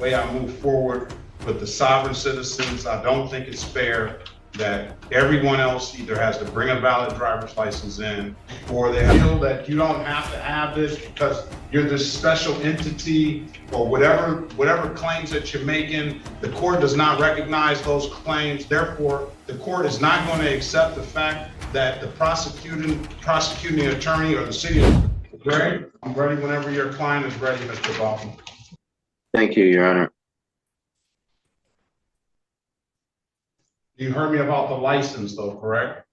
way I move forward with the sovereign citizens. I don't think it's fair that everyone else either has to bring a valid driver's license in, or they feel that you don't have to have this because you're this special entity, or whatever claims that you're making. The court does not recognize those claims. Therefore, the court is not going to accept the fact that the prosecuting attorney or the city. Greg, I'm ready whenever your client is ready, Mr. Bachmann. Thank you, Your Honor. You heard me about the license, though, correct?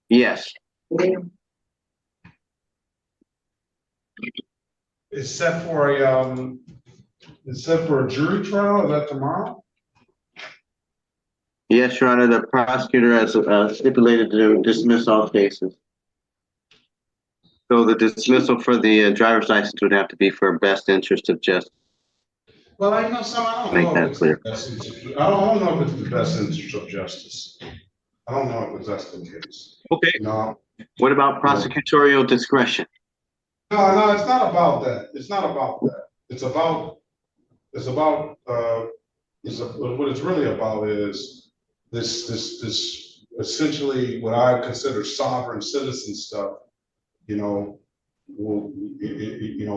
Yes. It's set for a jury trial. Is that tomorrow? Yes, Your Honor. The prosecutor has stipulated to dismiss all cases. So the dismissal for the driver's license would have to be for best interest of justice. Well, I know some. I don't Make know that if it's clear. the best interest. I don't know if it's the best interest of justice. I don't know if that's the case. Okay. No. What about prosecutorial discretion? No, it's not about that. It's not about that. What it's really about is this essentially what I consider sovereign citizen stuff.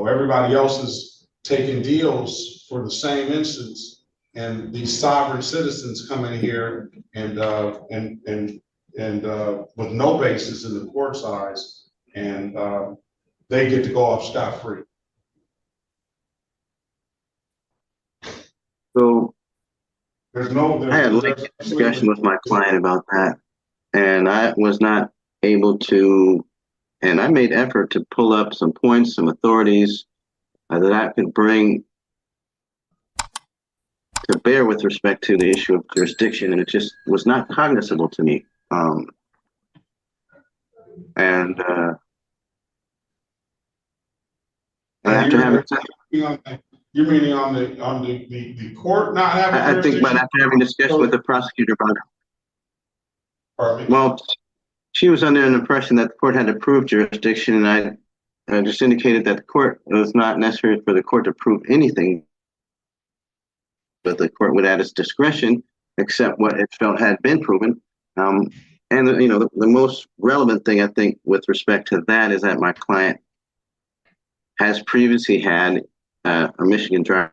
Everybody else is taking deals for the same instance, and these sovereign citizens come in here and with no basis in the court's eyes, and they get to go off scot-free. So I had a lengthy discussion with my client about that, and I was not able to, and I made effort to pull up some points, some authorities that I could bring to bear with respect to the issue of jurisdiction, and it just was not cognizable to me. After having, you're meaning on the court not having I think, but after having discussion with the prosecutor about it, well, she was under an impression that the court had to prove jurisdiction, and I just indicated that the court, it was not necessary for the court to prove anything, but the court would at its discretion accept what it felt had been proven. And the most relevant thing I think with respect to that is that my client has previously had a Michigan driver.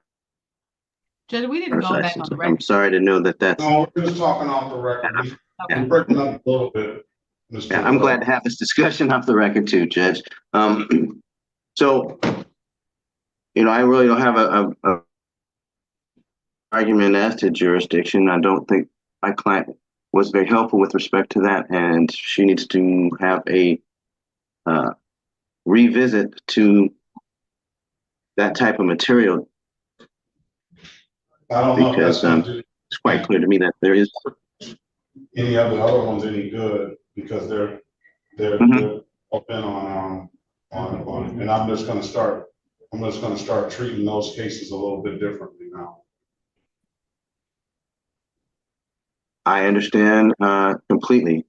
Judge, we didn't go back on the record. I'm sorry to know that that's. No, we're just talking off the record. We're breaking up a little bit. Yeah, I'm glad to have this discussion off the record too, Judge. So, I really don't have a argument as to jurisdiction. I don't think my client was very helpful with respect to that, and she needs to have a revisit to that type of material. I don't know because it's quite clear to me that there is any of the other ones any good, because they're open on, and I'm just going to start treating those cases a little bit differently now. I understand completely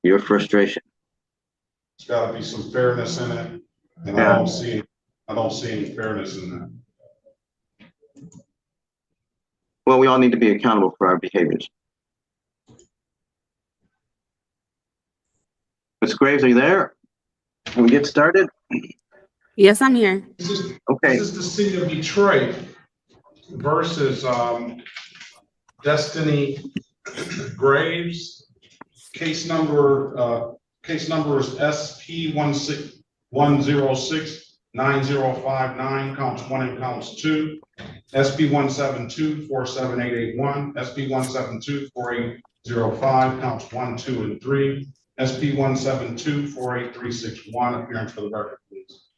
your frustration. There's got to be some fairness in it, and I don't see any fairness in that. Well, we all need to be accountable for our behaviors. Ms. Graves, are you there? Can we get started? Yes, I'm here. Okay. This is the city of Detroit versus Destiny Graves. Case number is SP 106-9059, counts 1 and counts 2. SP 172-47881, SP 172-4805, counts 1, 2, and 3. SP 172-48361, appearance for the record, please.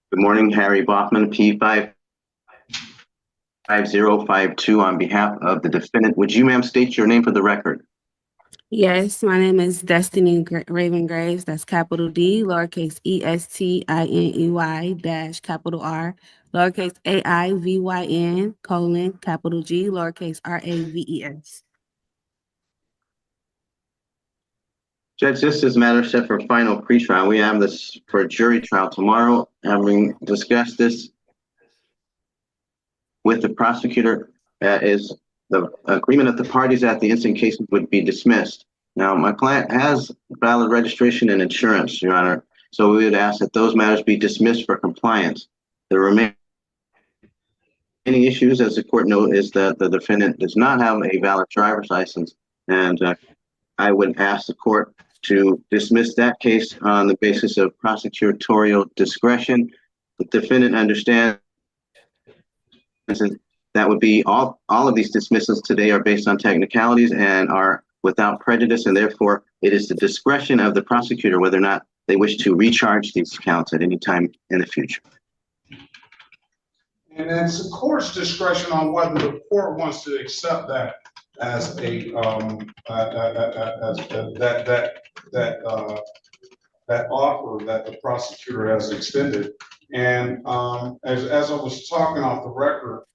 Good morning, Harry Bachmann, P55052 on behalf of the defendant. Would you, ma'am, state your name for the record? Yes, my name is Destiny Raven Graves. That's capital D, lowercase ESTINEY dash capital R, lowercase AIVYN, colon, capital G, lowercase RAVES. Judge, this is matter set for final pretrial. We have this for jury trial tomorrow. Having discussed this with the prosecutor, is the agreement of the parties that the instant cases would be dismissed. Now, my client has valid registration and insurance, Your Honor, so we would ask that those matters be dismissed for compliance. The remaining issues, as the court note, is that the defendant does not have a valid driver's license, and I would ask the court to dismiss that case on the basis of prosecutorial discretion. The defendant understands that would be all of these dismissals today are based on technicalities and are without prejudice, and therefore it is the discretion of the prosecutor whether or not they wish to recharge these counts at any time in the future. And it's the court's discretion on whether the court wants to accept that as a that offer that the prosecutor has extended. And as I was talking off the record,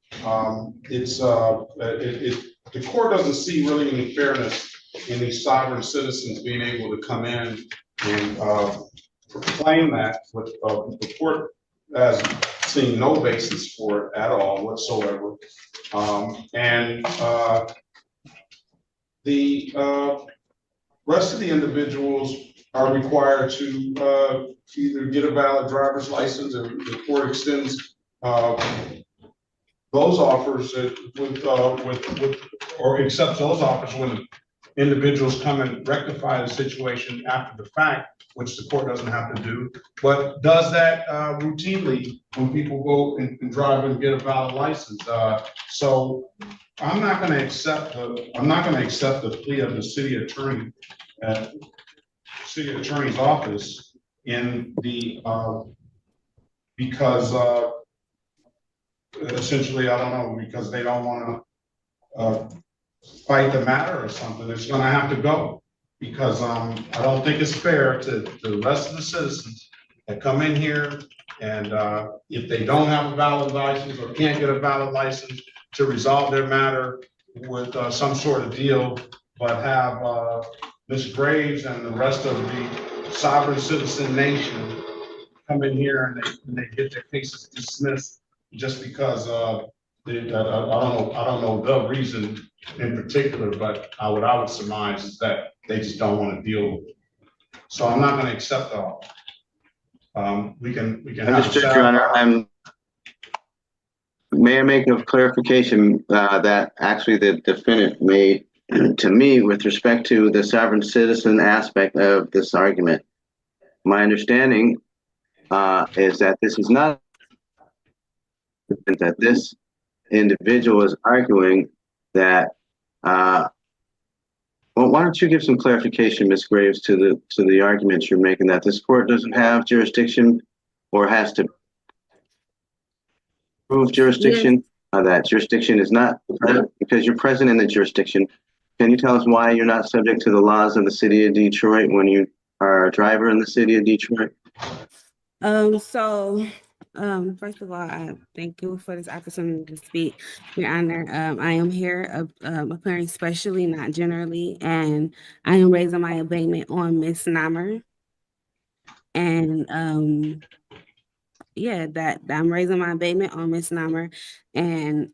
the court doesn't see really any fairness in these sovereign citizens being able to come in and proclaim that. With the court has seen no basis for it at all whatsoever. The rest of the individuals are required to either get a valid driver's license, or the court extends those offers or accepts those offers when individuals come and rectify the situation after the fact, which the court doesn't have to do, but does that routinely when people go and drive and get a valid license. So I'm not going to accept the plea of the city attorney at city attorney's office in the because essentially, I don't know, because they don't want to fight the matter or something. It's going to have to go because I don't think it's fair to the rest of the citizens that come in here, and if they don't have a valid license or can't get a valid license, to resolve their matter with some sort of deal, but have Ms. Graves and the rest of the sovereign citizen nation come in here and they get their cases dismissed just because I don't know the reason in particular, but what I would surmise is that they just don't want to deal with it. So I'm not going to accept all. We can Understood, Your Honor. May I make a clarification that actually the defendant made to me with respect to the sovereign citizen aspect of this argument. My understanding is that this is not that this individual is arguing that well, why don't you give some clarification, Ms. Graves, to the arguments you're making, that this court doesn't have jurisdiction or has to prove jurisdiction, that jurisdiction is not because you're present in the jurisdiction. Can you tell us why you're not subject to the laws of the city of Detroit when you are a driver in the city of Detroit? First of all, I thank you for this opportunity to speak, Your Honor. I am here appearing specially, not generally, and I am raising my abatement on Ms. Namer. And yeah, that I'm raising my abatement on Ms. Namer, and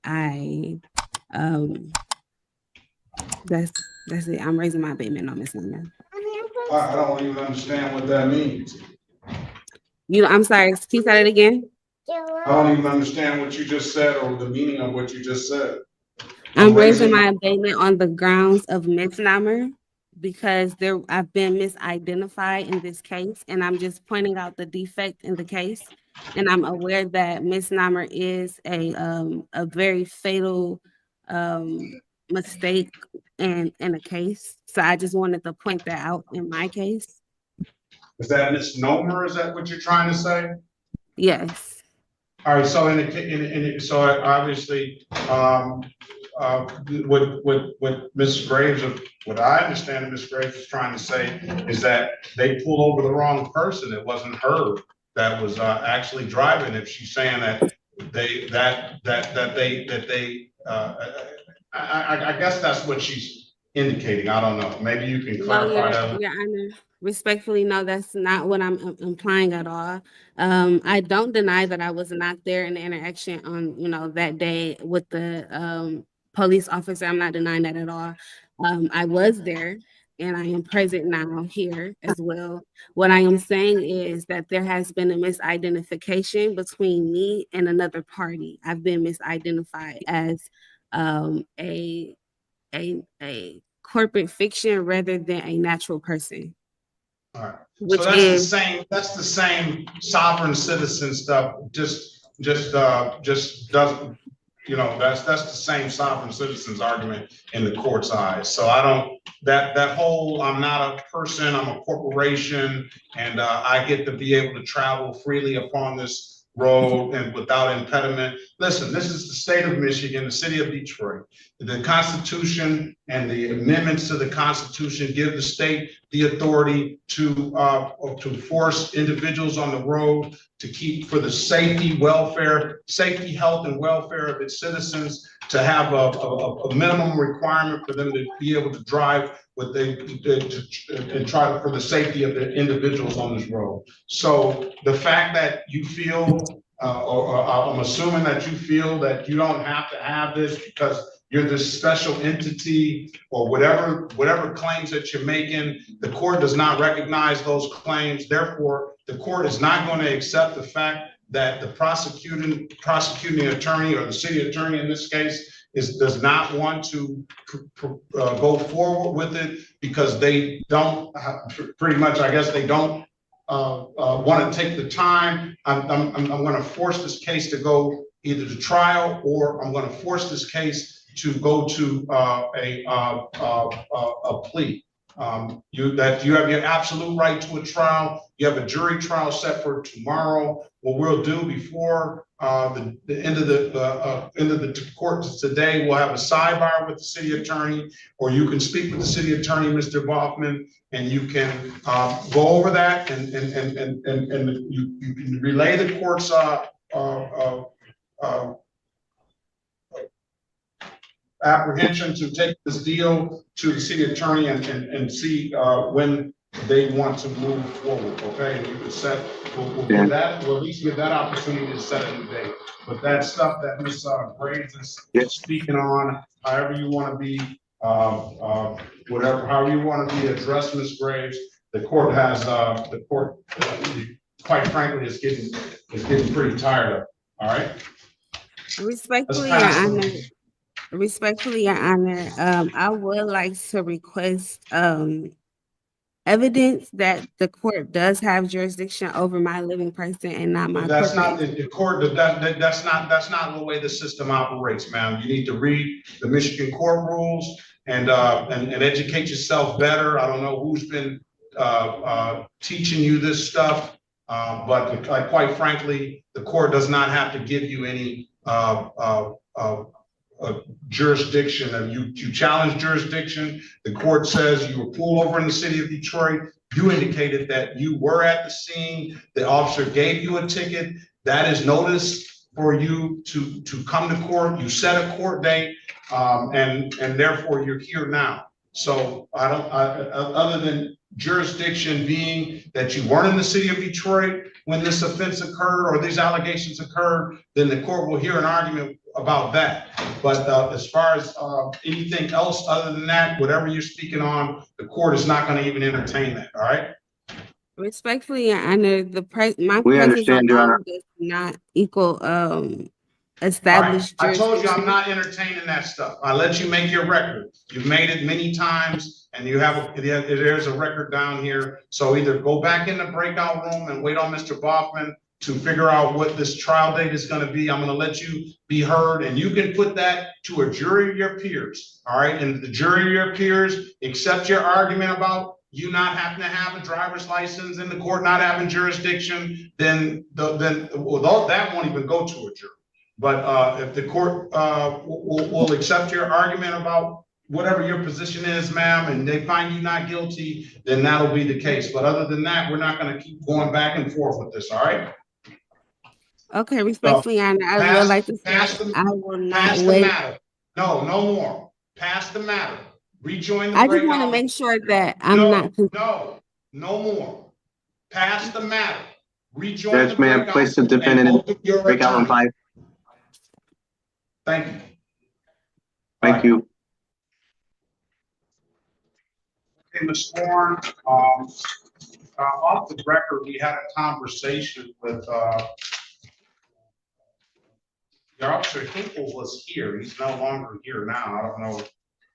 that's it. I'm raising my abatement on Ms. Namer. I don't even understand what that means. I'm sorry, can you say that again? I don't even understand what you just said or the meaning of what you just said. I'm raising my abatement on the grounds of Ms. Namer because I've been misidentified in this case, and I'm just pointing out the defect in the case. And I'm aware that Ms. Namer is a very fatal mistake in a case. So I just wanted to point that out in my case. Is that misnomer? Is that what you're trying to say? Yes. All right. So so obviously, what Ms. Graves, what I understand Ms. Graves is trying to say is that they pulled over the wrong person. It wasn't her that was actually driving. If she's saying that I guess that's what she's indicating. I don't know. Maybe you can No, clarify that. Your Honor, respectfully, no, that's not what I'm implying at all. I don't deny that I was not there in the interaction on, that day with the police officer. I'm not denying that at all. I was there and I am present now here as well. What I am saying is that there has been a misidentification between me and another party. I've been misidentified as a corporate fiction rather than a natural person. All right. Which So that's the same sovereign citizen stuff. Just doesn't, that's the same sovereign citizens argument in the court's eyes. So I don't, that whole, I'm not a person, I'm a corporation, and I get to be able to travel freely upon this road and without impediment. Listen, this is the state of Michigan, the city of Detroit. The Constitution and the amendments to the Constitution give the state the authority to force individuals on the road to keep for the safety, health, and welfare of its citizens, to have a minimum requirement for them to be able to drive what they and try for the safety of the individuals on this road. So the fact that you feel, or I'm assuming that you feel that you don't have to have this because you're this special entity or whatever claims that you're making, the court does not recognize those claims. Therefore, the court is not going to accept the fact that the prosecuting attorney, or the city attorney in this case, does not want to go forward with it because they don't pretty much, I guess they don't want to take the time. I'm going to force this case to go either to trial, or I'm going to force this case to go to a plea. You have your absolute right to a trial. You have a jury trial set for tomorrow. What we'll do before the end of the court today, we'll have a sidebar with the city attorney, or you can speak with the city attorney, Mr. Bachmann, and you can go over that and you can relay the court's apprehension to take this deal to the city attorney and see when they want to move forward. Okay, and you can set, we'll give that, we'll at least give that opportunity to set a new date. But that stuff that Ms. Graves is speaking on, however you want to be, however you want to be addressed, Ms. Graves, the court has quite frankly is getting pretty tired of. All right. Respectfully, Your Honor, I would like to request evidence that the court does have jurisdiction over my living person and not my That's corporate. not the court. That's not the way the system operates, ma'am. You need to read the Michigan court rules and educate yourself better. I don't know who's been teaching you this stuff, but quite frankly, the court does not have to give you any jurisdiction. And you challenge jurisdiction. The court says you were pulled over in the city of Detroit. You indicated that you were at the scene. The officer gave you a ticket. That is notice for you to come to court. You set a court date, and therefore you're here now. So other than jurisdiction being that you weren't in the city of Detroit when this offense occurred or these allegations occurred, then the court will hear an argument about that. But as far as anything else other than that, whatever you're speaking on, the court is not going to even entertain that. All right. Respectfully, Your Honor, my We presence understand, Your Honor. does not equal established I told you jurisdiction. I'm not entertaining that stuff. I let you make your record. You've made it many times, and there's a record down here. So either go back in the breakout room and wait on Mr. Bachmann to figure out what this trial date is going to be. I'm going to let you be heard, and you can put that to a jury of your peers. All right, and the jury of your peers accept your argument about you not having to have a driver's license and the court not having jurisdiction, then that won't even go to a jury. But if the court will accept your argument about whatever your position is, ma'am, and they find you not guilty, then that'll be the case. But other than that, we're not going to keep going back and forth with this. All right. Okay, respectfully, Your Honor, I would like to say I will not wait. No more. Pass the matter. Rejoin the I just want to breakout. make sure that I'm not. No more. Pass the matter. Rejoin the Judge, may I breakout. place the And defendant go to your in breakout on attorney. 5? Thank you. Thank you. Okay, Ms. Warren, off the record, we had a conversation with, the officer Hinkle was here. He's no longer here now. I don't know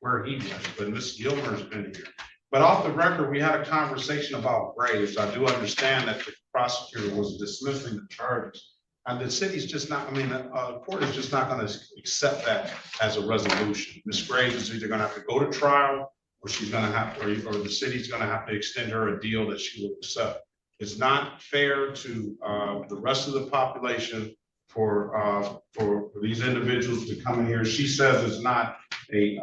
where he went, but Ms. Gilmer's been here. But off the record, we had a conversation about Graves. I do understand that the prosecutor was dismissing the charges. And the city's just not, I mean, the court is just not going to accept that as a resolution. Ms. Graves is either going to have to go to trial, or she's going to have, or the city's going to have to extend her a deal that she will accept. It's not fair to the rest of the population for these individuals to come in here. She says it's not a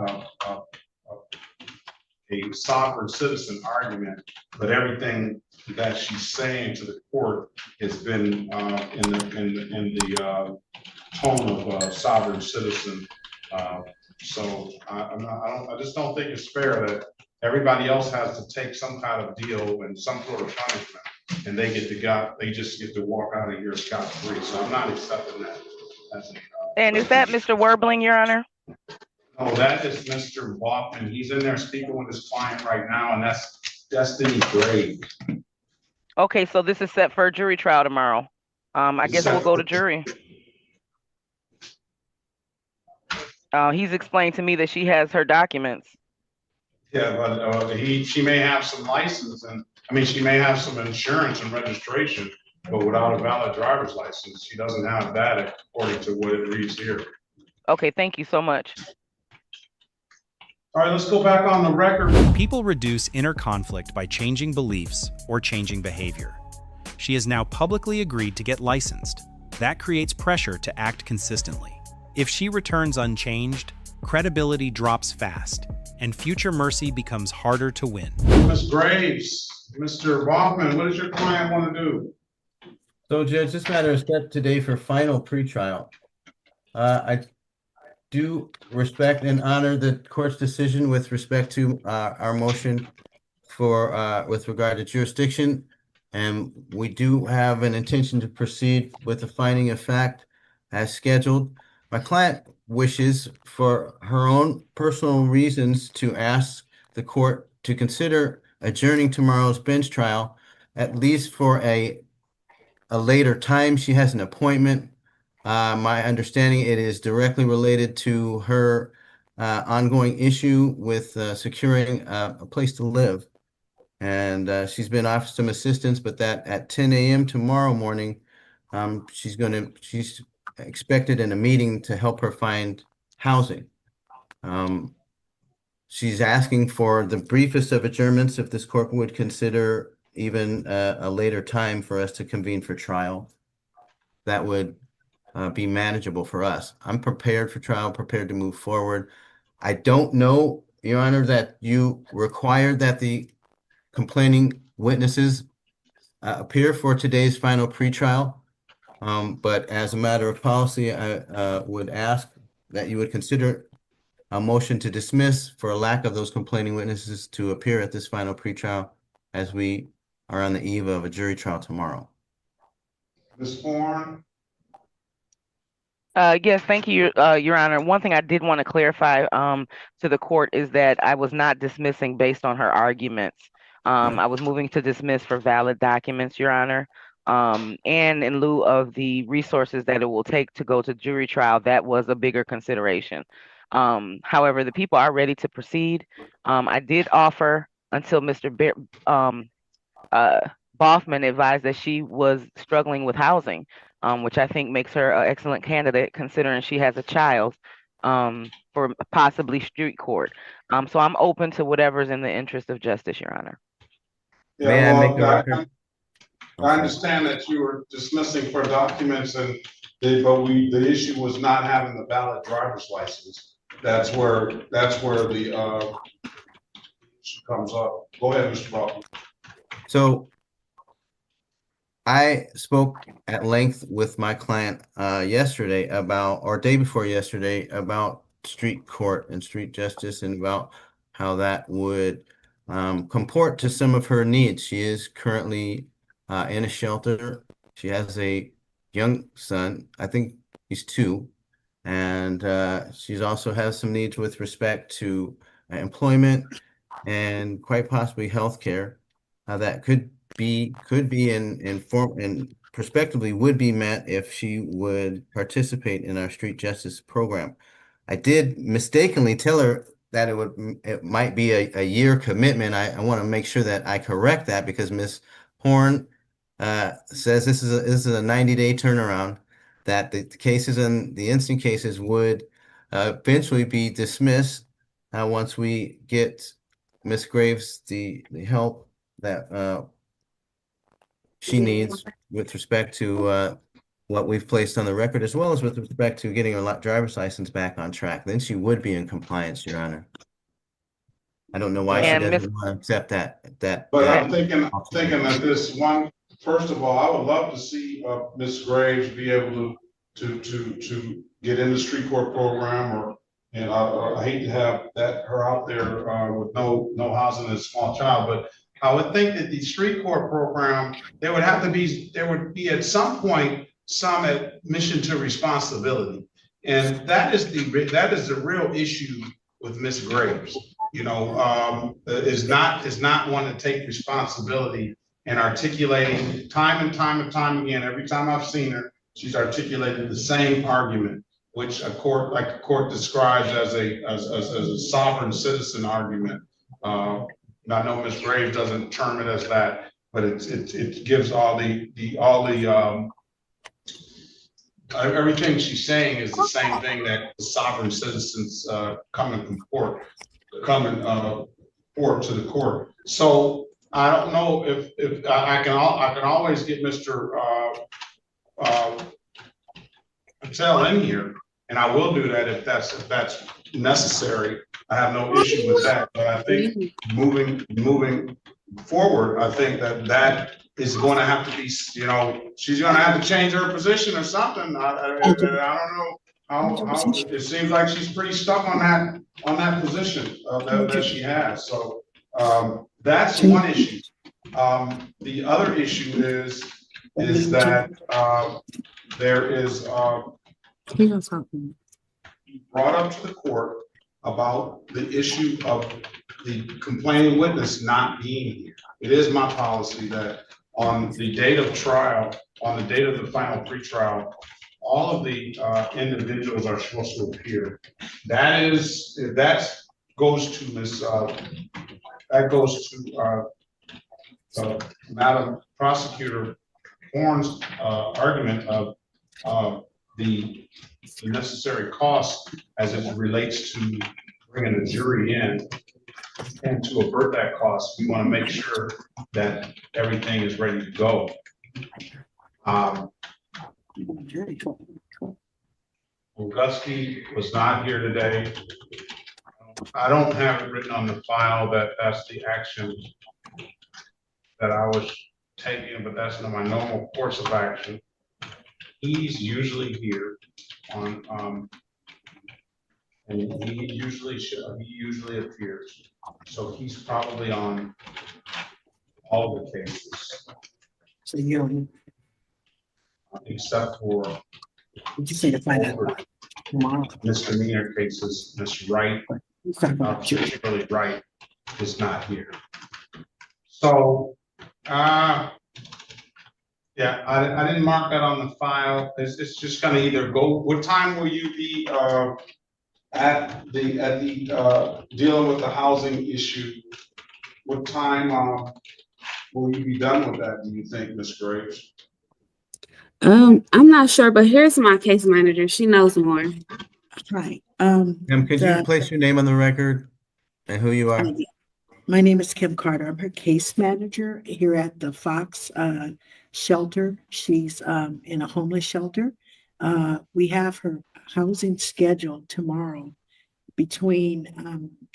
sovereign citizen argument, but everything that she's saying to the court has been in the tone of a sovereign citizen. So I just don't think it's fair that everybody else has to take some kind of deal and some sort of punishment, and they just get to walk out of here scot-free. So I'm not accepting that. And is that Mr. Werbling, Your Honor? No, that is Mr. Bachmann. He's in there speaking with his client right now, and that's Destiny Graves. Okay, so this is set for a jury trial tomorrow. I guess we'll go to jury. He's explained to me that she has her documents. Yeah, but she may have some license, and I mean, she may have some insurance and registration, but without a valid driver's license, she doesn't have that according to what it reads here. Okay, thank you so much. All right, let's go back on the record. People reduce inner conflict by changing beliefs or changing behavior. She has now publicly agreed to get licensed. That creates pressure to act consistently. If she returns unchanged, credibility drops fast, and future mercy becomes harder to win. Ms. Graves, Mr. Bachmann, what does your client want to do? So, Judge, this matter is set today for final pretrial. I do respect and honor the court's decision with respect to our motion for with regard to jurisdiction, and we do have an intention to proceed with the finding of fact as scheduled. My client wishes, for her own personal reasons, to ask the court to consider adjourning tomorrow's bench trial, at least for a later time. She has an appointment. My understanding, it is directly related to her ongoing issue with securing a place to live. And she's been offered some assistance, but that at 10 a.m. tomorrow morning, she's expected in a meeting to help her find housing. She's asking for the briefest of adjournments if this court would consider even a later time for us to convene for trial. That would be manageable for us. I'm prepared for trial, prepared to move forward. I don't know, Your Honor, that you required that the complaining witnesses appear for today's final pretrial. But as a matter of policy, I would ask that you would consider a motion to dismiss for a lack of those complaining witnesses to appear at this final pretrial, as we are on the eve of a jury trial tomorrow. Ms. Horn? Yes, thank you, Your Honor. One thing I did want to clarify to the court is that I was not dismissing based on her arguments. I was moving to dismiss for valid documents, Your Honor. And in lieu of the resources that it will take to go to jury trial, that was a bigger consideration. However, the people are ready to proceed. I did offer until Mr. Bachmann advised that she was struggling with housing, which I think makes her an excellent candidate considering she has a child for possibly street court. So I'm open to whatever's in the interest of justice, Your Honor. Yeah, May I make the record? I understand that you were dismissing for documents, and the issue was not having the valid driver's license. That's where the issue comes up. Go ahead, Mr. Bachmann. So I spoke at length with my client yesterday about, or day before yesterday, about street court and street justice, and about how that would comport to some of her needs. She is currently in a shelter. She has a young son. I think he's 2. And she's also has some needs with respect to employment and quite possibly healthcare that could be in form and prospectively would be met if she would participate in our street justice program. I did mistakenly tell her that it might be a year commitment. I want to make sure that I correct that because Ms. Horn says this is a 90-day turnaround, that the cases and the instant cases would eventually be dismissed once we get Ms. Graves the help that she needs with respect to what we've placed on the record, as well as with respect to getting her driver's license back on track. Then she would be in compliance, Your Honor. I don't know why she doesn't want to accept that. But I'm thinking that this one, first of all, I would love to see Ms. Graves be able to get in the street court program, and I hate to have her out there with no housing and a small child, but I would think that the street court program, there would be at some point some admission to responsibility, and that is the real issue with Ms. Graves. You know, is not one to take responsibility and articulating time and time again. Every time I've seen her, she's articulated the same argument, which the court describes as a sovereign citizen argument. I know Ms. Graves doesn't term it as that, but it gives all the everything she's saying is the same thing that the sovereign citizens come and forward to the court. So I don't know if I can always get Mr. Patel in here, and I will do that if that's necessary. I have no issue with that, but I think moving forward, I think that is going to have to be, you know, she's going to have to change her position or something. I don't know. It seems like she's pretty stuck on that position that she has. So that's one issue. The other issue is that there is brought up to the court about the issue of the complaining witness not being here. It is my policy that on the date of trial, on the date of the final pretrial, all of the individuals are supposed to appear. That goes to Ms. Madam Prosecutor Horn's argument of the necessary cost as it relates to bringing a jury in, and to avert that cost, we want to make sure that everything is ready to go. Langowski was not here today. I don't have it written on the file that that's the action that I was taking, but that's not my normal course of action. He's usually here on, and he usually appears. So he's probably on all the cases. So you except for just need to find out tomorrow. misdemeanor cases. Ms. Wright, particularly Wright, is not here. So, yeah, I didn't mark that on the file. It's just going to either go. What time will you be at the dealing with the housing issue? What time will you be done with that? Do you think, Ms. Graves? I'm not sure, but here's my case manager. She knows more. Right. Could you place your name on the record and who you are? My name is Kim Carter. I'm her case manager here at the Fox shelter. She's in a homeless shelter. We have her housing scheduled tomorrow between,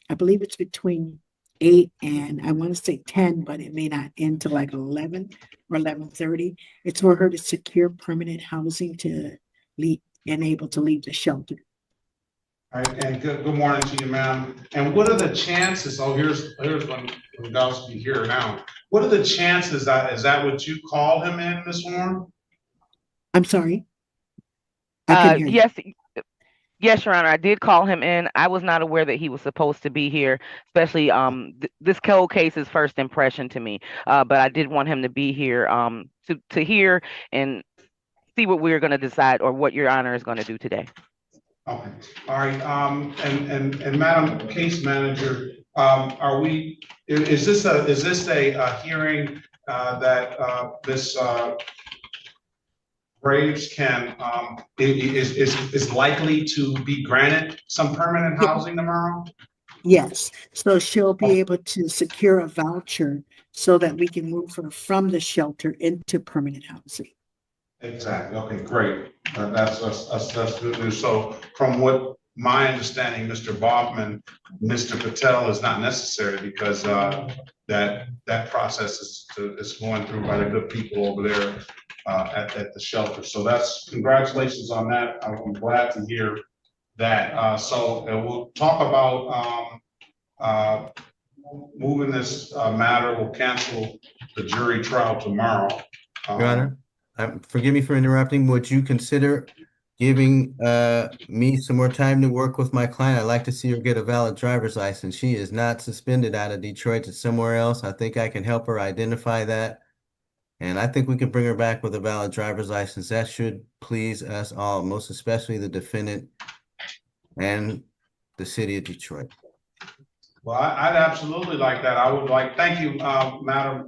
I believe it's between 8 and I want to say 10, but it may not end till like 11 or 11:30. It's for her to secure permanent housing to leave and able to leave the shelter. All right, and good morning to you, ma'am. And what are the chances, oh, here's Langowski here now. What are the chances that, is that what you called him in, Ms. Warren? I'm sorry. I couldn't hear you. Yes, Your Honor, I did call him in. I was not aware that he was supposed to be here, especially this cold case is first impression to me. But I did want him to be here to hear and see what we're going to decide or what Your Honor is going to do today. Okay, all right. And Madam Case Manager, is this a hearing that this Graves can is likely to be granted some permanent housing tomorrow? Yes, so she'll be able to secure a voucher so that we can move her from the shelter into permanent housing. Exactly. Okay, great. That's good news. So from what my understanding, Mr. Bachmann, Mr. Patel is not necessary because that process is going through by the good people over there at the shelter. So that's congratulations on that. I'm glad to hear that. So we'll talk about moving this matter. We'll cancel the jury trial tomorrow. Your Honor, forgive me for interrupting. Would you consider giving me some more time to work with my client? I'd like to see her get a valid driver's license. She is not suspended out of Detroit to somewhere else. I think I can help her identify that. And I think we can bring her back with a valid driver's license. That should please us all, most especially the defendant and the city of Detroit. Well, I'd absolutely like that. I would like, thank you, Madam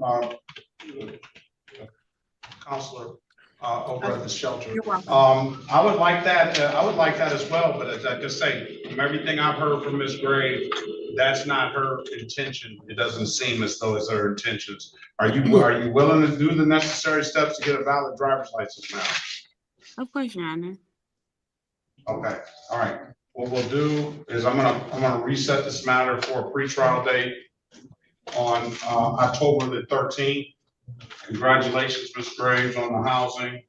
Counselor over at the shelter. You're welcome. I would like that as well, but as I just say, from everything I've heard from Ms. Gray, that's not her intention. It doesn't seem as though it's her intentions. Are you willing to do the necessary steps to get a valid driver's license now? Of course, Your Honor. Okay, all right. What we'll do is I'm gonna reset this matter for a pretrial date on October the 13th. Congratulations, Ms. Graves, on the housing.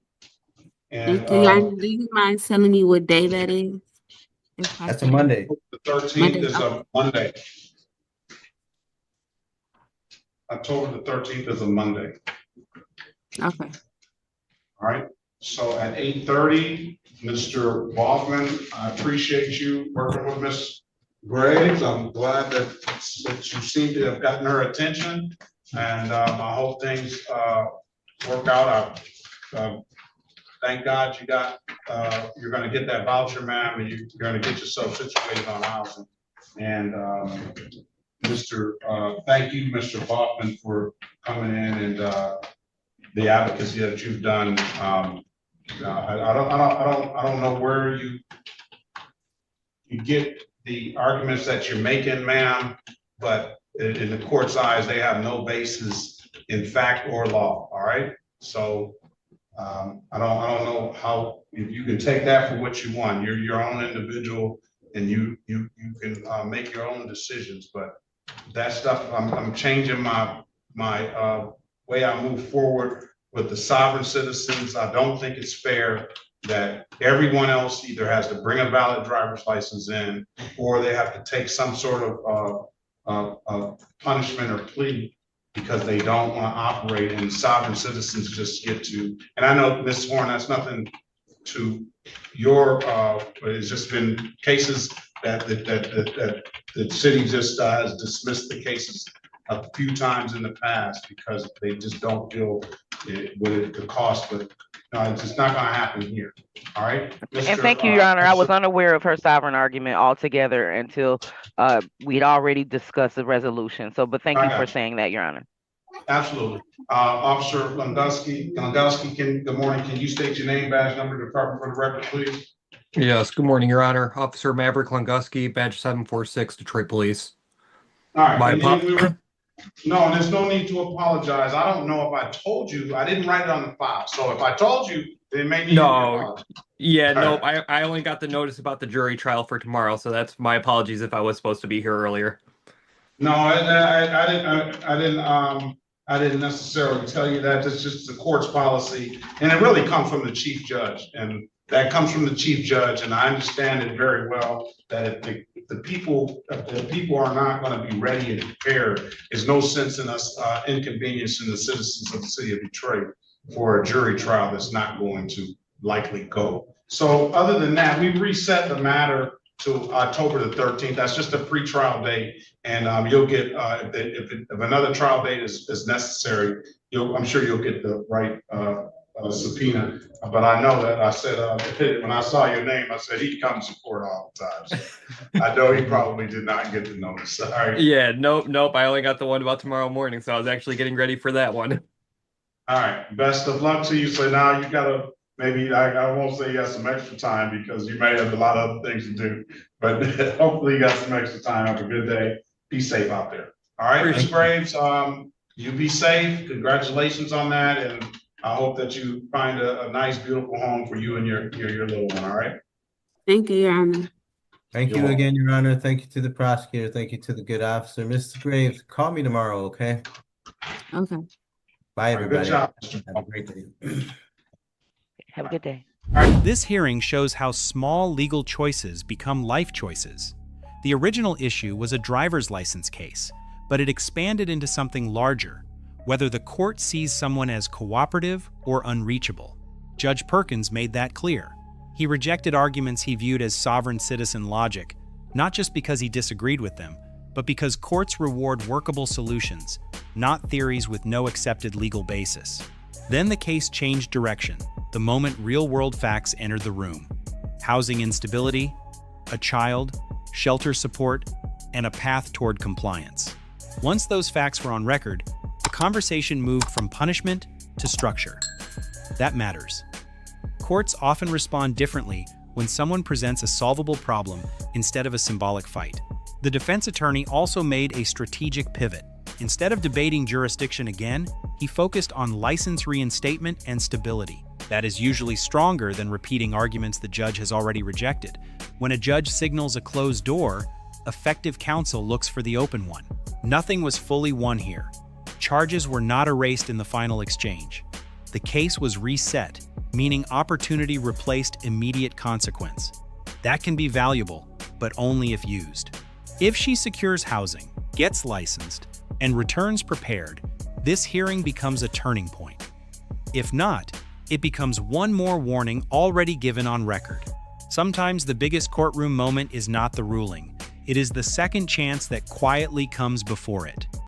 And Do you mind telling me what day that is? That's a Monday. The 13th is a Monday. October the 13th is a Monday. Okay. All right. So at 8:30, Mr. Bachmann, I appreciate you working with Ms. Graves. I'm glad that you seem to have gotten her attention, and I hope things work out. Thank God you got, you're going to get that voucher, ma'am, and you're going to get yourself situated on housing. And thank you, Mr. Bachmann, for coming in and the advocacy that you've done. I don't know where you get the arguments that you're making, ma'am, but in the court's eyes, they have no basis in fact or law. All right. So I don't know how you can take that for what you want. You're your own individual, and you can make your own decisions. But that stuff, I'm changing my way I move forward with the sovereign citizens. I don't think it's fair that everyone else either has to bring a valid driver's license in, or they have to take some sort of punishment or plea because they don't want to operate, and sovereign citizens just get to. And I know, Ms. Horn, that's nothing to your, it's just been cases that the city just has dismissed the cases a few times in the past because they just don't feel with the cost, but it's just not going to happen here. All right. And thank you, Your Honor. I was unaware of her sovereign argument altogether until we'd already discussed the resolution. So, but thank you for saying that, Your Honor. Absolutely. Officer Langowski, good morning. Can you state your name, badge number, department for the record, please? Yes, good morning, Your Honor. Officer Maverick Langowski, badge 746, Detroit Police. All right. No, there's no need to apologize. I don't know if I told you. I didn't write it on the file. So if I told you, then maybe no. Yeah, no, I only got the notice about the jury trial for tomorrow, so that's my apologies if I was supposed to be here earlier. No, I didn't necessarily tell you that. It's just the court's policy, and it really comes from the chief judge. And That comes from the chief judge, and I understand it very well, that if the people are not gonna be ready and prepared, there's no sense in us inconveniencing the citizens of the city of Detroit for a jury trial that's not going to likely go. So other than that, we've reset the matter to October the 13th. That's just a pretrial date, and you'll get, if another trial date is necessary, I'm sure you'll get the right subpoena. But I know that I said, when I saw your name, I said, he comes to court all the time. So I know he probably did not get the notice. All right. Yeah, nope. I only got the one about tomorrow morning, so I was actually getting ready for that one. All right. Best of luck to you. So now you gotta, maybe I won't say you have some extra time because you may have a lot of other things to do, but hopefully you got some extra time. Have a good day. Be safe out there. All right, Ms. Graves, you be safe. Congratulations on that. And I hope that you find a nice, beautiful home for you and your little one. All right. Thank you, Your Honor. Thank you again, Your Honor. Thank you to the prosecutor. Thank you to the good officer. Mr. Graves, call me tomorrow, okay? Okay. Bye, everybody. Good job. Have a great day. Have a good day. This hearing shows how small legal choices become life choices. The original issue was a driver's license case, but it expanded into something larger, whether the court sees someone as cooperative or unreachable. Judge Perkins made that clear. He rejected arguments he viewed as sovereign citizen logic, not just because he disagreed with them, but because courts reward workable solutions, not theories with no accepted legal basis. Then the case changed direction, the moment real-world facts entered the room. Housing instability, a child, shelter support, and a path toward compliance. Once those facts were on record, the conversation moved from punishment to structure. That matters. Courts often respond differently when someone presents a solvable problem instead of a symbolic fight. The defense attorney also made a strategic pivot. Instead of debating jurisdiction again, he focused on license reinstatement and stability. That is usually stronger than repeating arguments the judge has already rejected. When a judge signals a closed door, effective counsel looks for the open one. Nothing was fully won here. Charges were not erased in the final exchange. The case was reset, meaning opportunity replaced immediate consequence. That can be valuable, but only if used. If she secures housing, gets licensed, and returns prepared, this hearing becomes a turning point. If not, it becomes one more warning already given on record. Sometimes the biggest courtroom moment is not the ruling. It is the second chance that quietly comes before it.